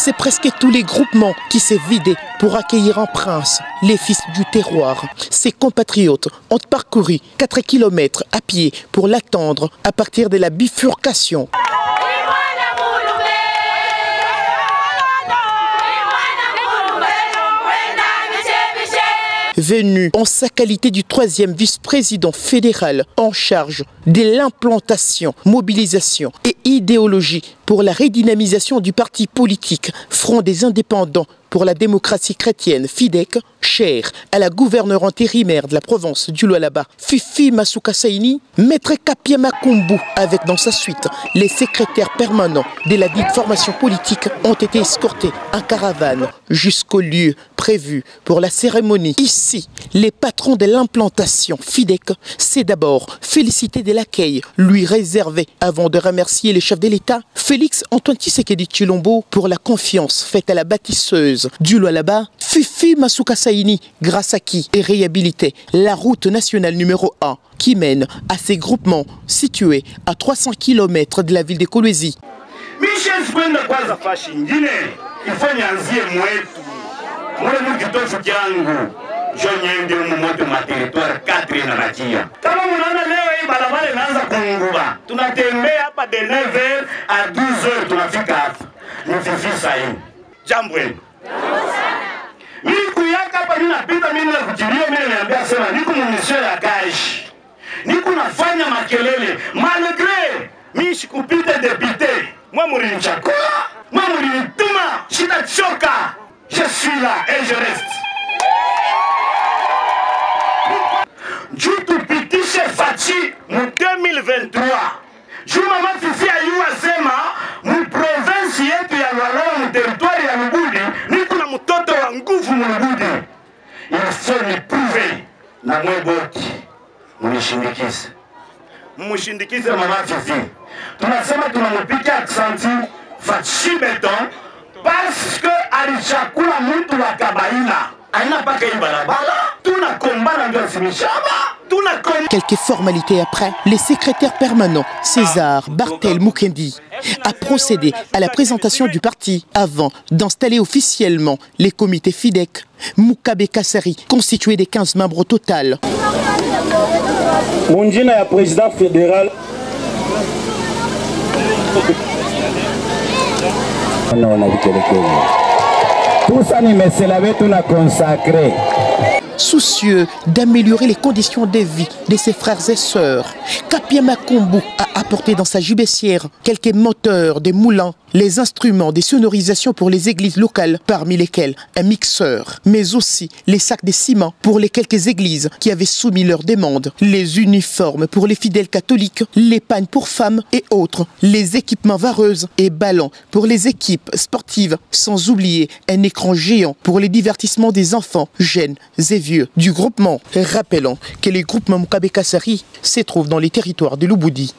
c'est presque tous les groupements qui s'est vidé pour accueillir en prince les fils du terroir. Ses compatriotes ont parcouru 4 km à pied pour l'attendre à partir de la bifurcation. Venu en sa qualité du 3e vice-président fédéral en charge de l'implantation, mobilisation et idéologie pour la redynamisation du parti politique Front des indépendants pour la démocratie chrétienne, FIDEC, cher à la gouverneure intérimaire de la province du Lualaba, Fifi Masuka Saini, Maître Kapia Makumbu, avec dans sa suite les secrétaires permanents de la dite formation politique, ont été escortés en caravane jusqu'au lieu prévu pour la cérémonie. Ici, les patrons de l'implantation FIDEC s'est d'abord félicité de l'accueil lui réservé avant de remercier le chef de l'État, Félix Antoine Tshisekedi Tshilombo, pour la confiance faite à la bâtisseuse du Lualaba, Fifi Masuka Saini, grâce à qui est réhabilitée la route nationale numéro 1 qui mène à ces groupements situés à 300 km de la ville de Kolwezi. Jonyende mumoto ma territoire 4 na Matia. Kama munaona leo hii barabara inaanza kuunguba. Tunatembea hapa de 9h à 12h tunafika hapa. Ni Fifi Saini. Jambo hili. Mimi kuyaka hapa ninapita mimi na kujilia mimi niambia sema niko munisio ya gaji. Niko nafanya makelele malgré mimi sikupita député. Moi mlinichakua, moi mlinituma, sitachoka. Je suis là et je reste. Tupitishe Fachi mu 2023. Mama Fifi ayuwasema mu province yetu ya Lualaba mu territoire ya Lubudi niko na mtoto wa nguvu mu Lubudi. Il faut me prouver na mweboti munishindikize. Mumushindikize Mama Fifi. Tunasema tunampikia aksanti Fachi Beton parce que alichakula mtu wa Kabaila. Quelques formalités après, les secrétaires permanents César Bartel Mukendi a procédé à la présentation du parti avant d'installer officiellement les comités FIDEC Mukabe Kassari, constitué des 15 membres au total. Mundjina est président fédéral. Tout ça, tout a consacré. Soucieux d'améliorer les conditions de vie de ses frères et sœurs, Kapia Makumbu a apporté dans sa gibecière quelques moteurs, des moulins, les instruments, des sonorisations pour les églises locales, parmi lesquelles un mixeur, mais aussi les sacs de ciment pour les quelques églises qui avaient soumis leurs demandes, les uniformes pour les fidèles catholiques, les pagnes pour femmes et autres, les équipements vareuses et ballons pour les équipes sportives, sans oublier un écran géant pour les divertissements des enfants, jeunes et vieux du groupement. Rappelons que les groupements Mukabe Kassari se trouvent dans les territoires de Lubudi.